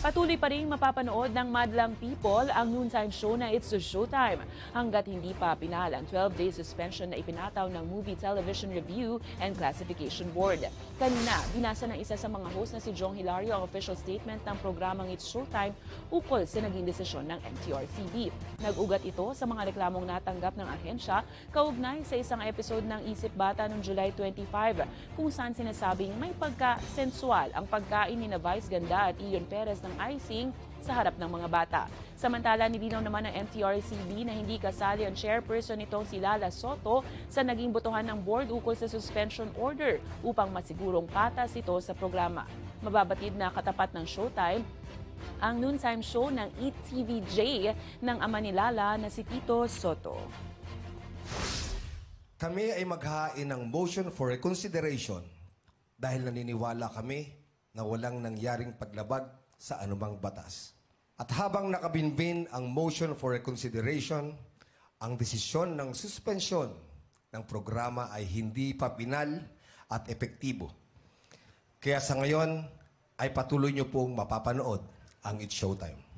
Patuloy pa rin mapapanood ng madlang people ang noontime show na It's Showtime hanggat hindi pa pinal ang 12-day suspension na ipinataw ng Movie Television Review and Classification Board. Kanina, binasa ng isa sa mga host na si Jong Hilario ang official statement ng programang It's Showtime ukol sa naging desisyon ng MTRCB. Nag-ugat ito sa mga reklamong natanggap ng ahensya kaugnay sa isang episode ng Isip Bata noong July 25 kung saan sinasabing may pagka-sensual ang pagkain ni Vice Ganda at Ion Perez ng icing sa harap ng mga bata. Samantala, nilinaw naman ng MTRCB na hindi kasali ang chairperson nitong si Lala Soto sa naging botohan ng board ukol sa suspension order upang masigurong patas ito sa programa. Mababatid na katapat ng Showtime ang noontime show ng ETVJ ng ama ni Lala na si Tito Soto. Kami ay maghahain ng motion for reconsideration dahil naniniwala kami na walang nangyaring paglabag sa anumang batas. At habang nakabinbin ang motion for reconsideration, ang desisyon ng suspensyon ng programa ay hindi pa pinal at epektibo. Kaya sa ngayon ay patuloy niyo pong mapapanood ang It's Showtime.